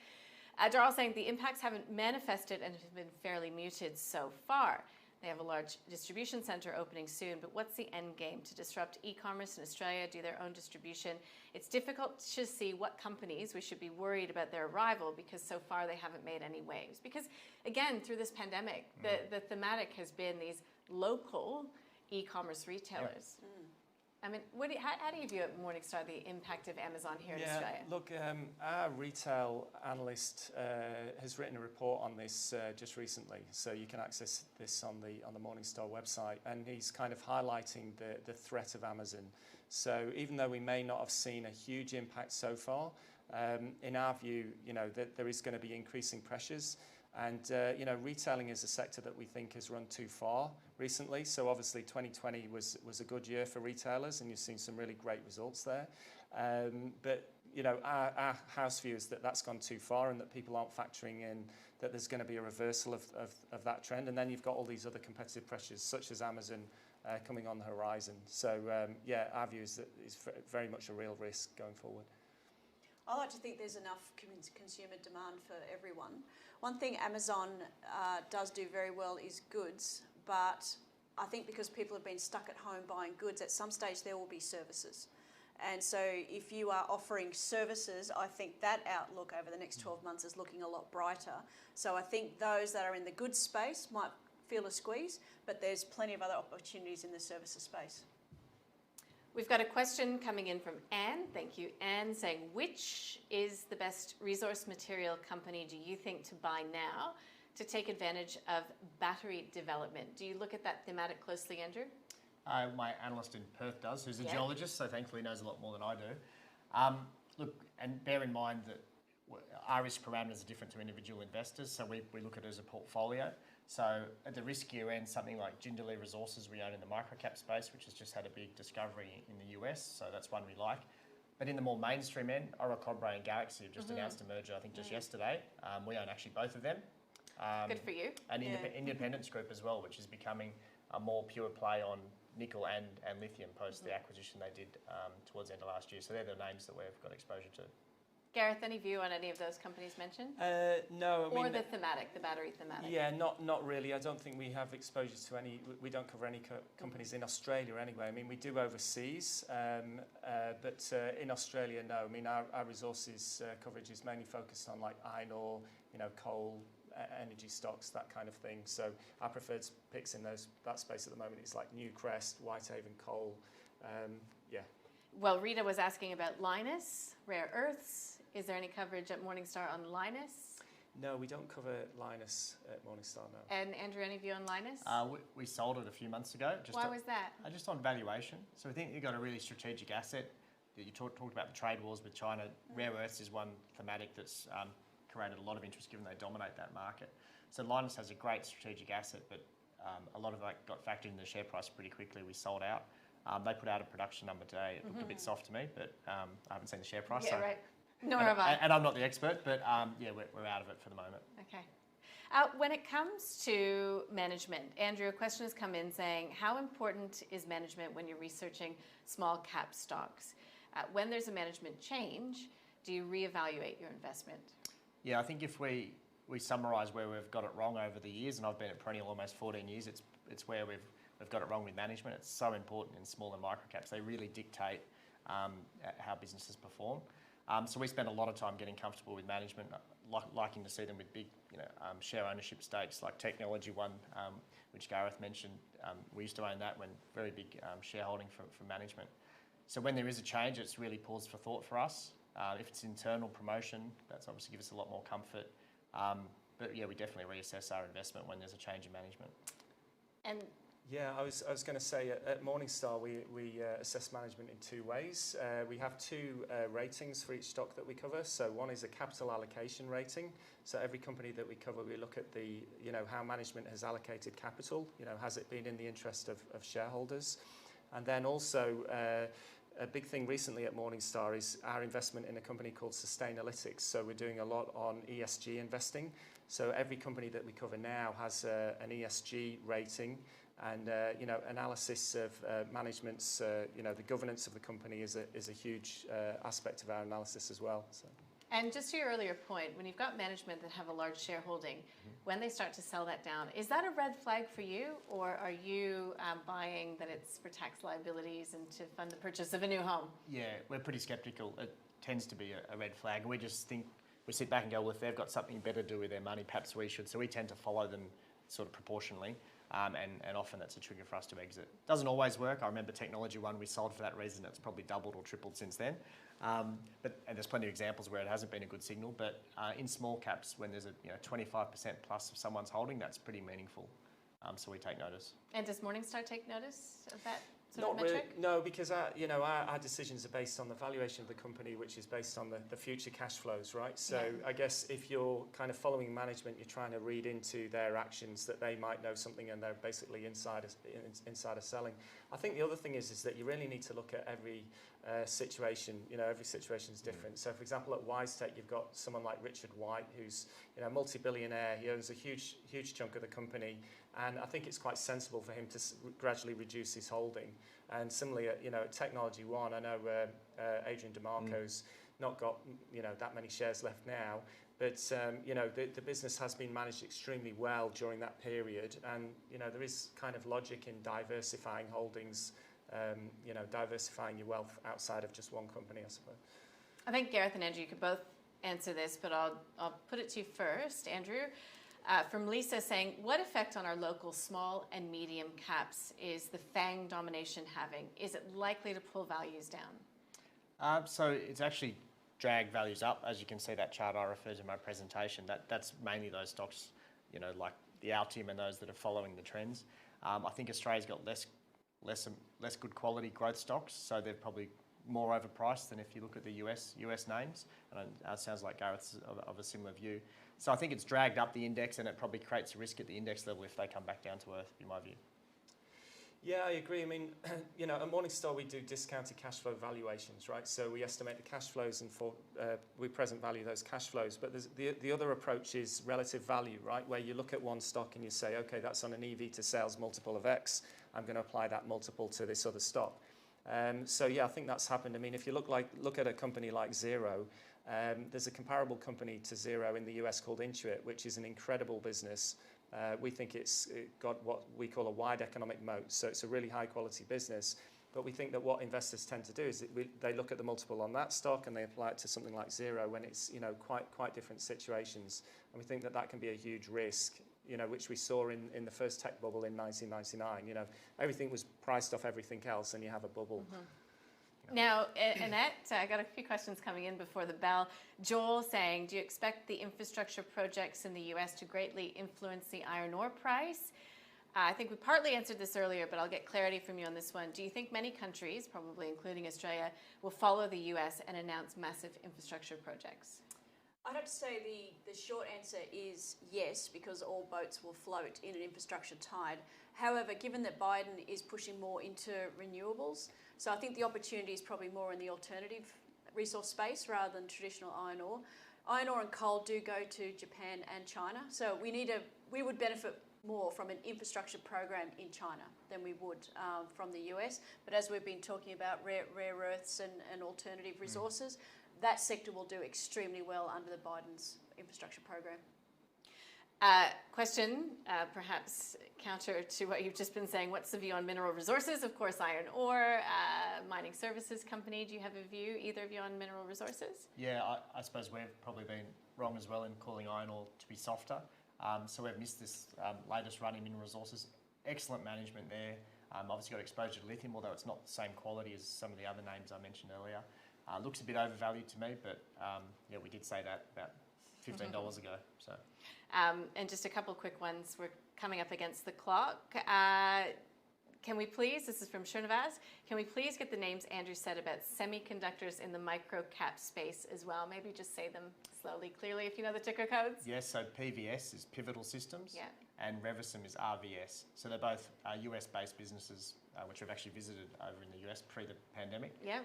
Darl saying the impacts haven't manifested and have been fairly muted so far. They have a large distribution centre opening soon, but what's the end game? To disrupt e-commerce in Australia, do their own distribution? It's difficult to see what companies we should be worried about their arrival because so far they haven't made any waves. Because again, through this pandemic, the thematic has been these local e-commerce retailers. I mean, how do you view at Morningstar the impact of Amazon here in Australia? Look, our retail analyst has written a report on this just recently, so you can access this on the Morningstar website, and he's kind of highlighting the threat of Amazon. So even though we may not have seen a huge impact so far, in our view, that there is going to be increasing pressures. And, retailing is a sector that we think has run too far recently. So obviously 2020 was a good year for retailers, and you've seen some really great results there. But our house view is that that's gone too far, and that people aren't factoring in that there's going to be a reversal of that trend. And then you've got all these other competitive pressures, such as Amazon, coming on the horizon. So, our view is that it's very much a real risk going forward. I like to think there's enough consumer demand for everyone. One thing Amazon does do very well is goods, but I think because people have been stuck at home buying goods, at some stage there will be services. And so if you are offering services, I think that outlook over the next 12 months is looking a lot brighter. So I think those that are in the goods space might feel a squeeze, but there's plenty of other opportunities in the services space. We've got a question coming in from Anne. Thank you, Anne, saying, which is the best resource material company do you think to buy now to take advantage of battery development? Do you look at that thematic closely, Andrew? My analyst in Perth does, who's a geologist, so thankfully knows a lot more than I do. Look, and bear in mind that our risk parameters are different to individual investors, so we look at it as a portfolio. So at the riskier end, something like Jindalee Resources we own in the microcap space, which has just had a big discovery in the US, so that's one we like. But in the more mainstream end, Orocobre and Galaxy have just announced a merger, I think just yesterday. We own actually both of them. Good for you. And Independence Group as well, which is becoming a more pure play on nickel and lithium post the acquisition they did towards the end of last year. So they're the names that we've got exposure to. Gareth, any view on any of those companies mentioned? No. Or the thematic, the battery thematic? Yeah, not really. I don't think we have exposure to any. We don't cover any companies in Australia anyway. I mean, we do overseas, but in Australia, no. I mean, our resources coverage is mainly focused on like iron ore, coal, energy stocks, that kind of thing. So our preferred picks in that space at the moment is like Newcrest, Whitehaven Coal. Well, Rita was asking about Lynas, rare earths. Is there any coverage at Morningstar on Lynas? No, we don't cover Lynas at Morningstar, no. And Andrew, any view on Lynas? We sold it a few months ago. Why was that? Just on valuation. So we think you've got a really strategic asset. You talked about the trade wars with China. Rare earths is one thematic that's created a lot of interest given they dominate that market. So Lynas has a great strategic asset, but a lot of that got factored in the share price pretty quickly. We sold out. They put out a production number today. It looked a bit soft to me, but I haven't seen the share price. Yeah, right. Nor have I. And I'm not the expert, but we're out of it for the moment. Okay. When it comes to management, Andrew, a question has come in saying, how important is management when you're researching small cap stocks? When there's a management change, do you reevaluate your investment? Yeah, I think if we summarise where we've got it wrong over the years, and I've been at Perennial almost 14 years, it's where we've got it wrong with management. It's so important in small and micro caps. They really dictate how businesses perform. So we spend a lot of time getting comfortable with management, liking to see them with big, share ownership stakes, like Technology One, which Gareth mentioned. We used to own that when very big shareholding from management. So when there is a change, it's really pause for thought for us. If it's internal promotion, that's obviously gives us a lot more comfort. But yeah, we definitely reassess our investment when there's a change in management. And yeah, I was going to say at Morningstar we assess management in two ways. We have two ratings for each stock that we cover. So one is a capital allocation rating. So every company that we cover, we look at the how management has allocated capital. Has it been in the interest of shareholders? And then also a big thing recently at Morningstar is our investment in a company called Sustainalytics. So we're doing a lot on ESG investing. So every company that we cover now has an ESG rating. And analysis of management's, the governance of the company is a huge aspect of our analysis as well. So. And just to your earlier point, when you've got management that have a large shareholding, when they start to sell that down, is that a red flag for you, or are you buying that it's for tax liabilities and to fund the purchase of a new home? Yeah, we're pretty sceptical. It tends to be a red flag. We just think, we sit back and go, well, if they've got something better to do with their money, perhaps we should. So we tend to follow them sort of proportionally. and often that's a trigger for us to exit. Doesn't always work. I remember Technology One we sold for that reason. It's probably doubled or tripled since then. And there's plenty of examples where it hasn't been a good signal. But in small caps, when there's a 25% plus of someone's holding, that's pretty meaningful. So we take notice. And does Morningstar take notice of that sort Not of metric? really, no, because our decisions are based on the valuation of the company, which is based on the future cash flows, right? So I guess if you're kind of following management, you're trying to read into their actions that they might know something and they're basically insider selling. I think the other thing is that you really need to look at every situation. Every situation is different. So, for example, at WiseTech, you've got someone like Richard White, who's a multi-billionaire. He owns a huge chunk of the company, and I think it's quite sensible for him to gradually reduce his holding. And similarly, at Technology One, I know Adrian DeMarco's not got that many shares left now, but the business has been managed extremely well during that period, and there is kind of logic in diversifying holdings. Diversifying your wealth outside of just one company, I suppose. I think Gareth and Andrew, you could both answer this, but I'll put it to you first. Andrew, from Lisa saying, what effect on our local small and medium caps is the FANG domination having? Is it likely to pull values down? So it's actually dragged values up, as you can see that chart I referred to in my presentation. That's mainly those stocks, like the Altium and those that are following the trends. I think Australia's got less good quality growth stocks, so they're probably more overpriced than if you look at the US names. And it sounds like Gareth's of a similar view. So I think it's dragged up the index, and it probably creates a risk at the index level if they come back down to earth, in my view. Yeah, I agree. I mean, at Morningstar we do discounted cash flow valuations, right? So we estimate the cash flows and we present value those cash flows. But the other approach is relative value, right? Where you look at one stock and you say, okay, that's on an EV to sales multiple of X. I'm going to apply that multiple to this other stock. So yeah, I think that's happened. I mean, if you look at a company like Xero, there's a comparable company to Xero in the US called Intuit, which is an incredible business. We think it's got what we call a wide economic moat, so it's a really high quality business. But we think that what investors tend to do is they look at the multiple on that stock and they apply it to something like Xero when it's quite different situations. And we think that can be a huge risk, which we saw in the first tech bubble in 1999. Everything was priced off everything else, and you have a bubble. Mm-hmm. Now, Annette, I got a few questions coming in before the bell. Joel saying, do you expect the infrastructure projects in the US to greatly influence the iron ore price? I think we partly answered this earlier, but I'll get clarity from you on this one. Do you think many countries, probably including Australia, will follow the US and announce massive infrastructure projects? I'd have to say the short answer is yes, because all boats will float in an infrastructure tide. However, given that Biden is pushing more into renewables, so I think the opportunity is probably more in the alternative resource space rather than traditional iron ore. Iron ore and coal do go to Japan and China, so we would benefit more from an infrastructure program in China than we would from the US. But as we've been talking about rare earths and alternative resources, that sector will do extremely well under the Biden's infrastructure program. Question, perhaps counter to what you've just been saying. What's the view on mineral resources? Of course, iron ore, mining services company. Do you have a view, either of you, on mineral resources? Yeah, I suppose we've probably been wrong as well in calling iron ore to be softer. So we've missed this latest run in mineral resources. Excellent management there. Obviously got exposure to lithium, although it's not the same quality as some of the other names I mentioned earlier. Looks a bit overvalued to me, but we did say that about $15 ago. So, and just a couple quick ones. We're coming up against the clock. Can we please, this is from Srinivas, can we please get the names Andrew said about semiconductors in the micro cap space as well? Maybe just say them slowly, clearly, if you know the ticker codes. Yes, so PVS is Pivotal Systems, and Revisum is RVS. So they're both US-based businesses, which I've actually visited over in the US pre the pandemic. Yeah.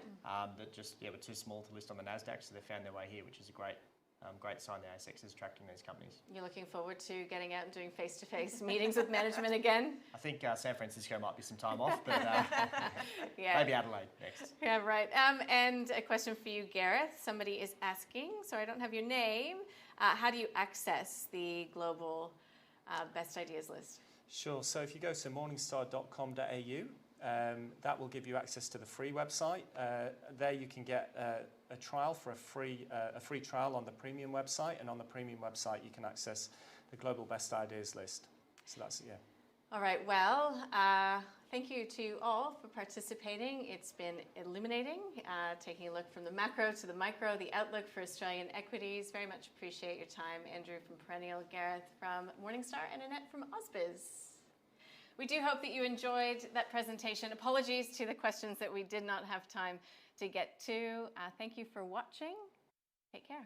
That just were too small to list on the NASDAQ, so they found their way here, which is a great sign the ASX is attracting these companies. You're looking forward to getting out and doing face-to-face meetings with management again? I think San Francisco might be some time off, but maybe Adelaide next. Yeah, right. And a question for you, Gareth. Somebody is asking, sorry, I don't have your name. How do you access the global best ideas list? Sure. So if you go to morningstar.com.au, that will give you access to the free website. There you can get a trial for a free trial on the premium website, and on the premium website you can access the global best ideas list. So that's All right, well, thank you to you all for participating. It's been illuminating, taking a look from the macro to the micro, the outlook for Australian equities. Very much appreciate your time, Andrew from Perennial, Gareth from Morningstar, and Annette from ausbiz. We do hope that you enjoyed that presentation. Apologies to the questions that we did not have time to get to. Thank you for watching. Take care.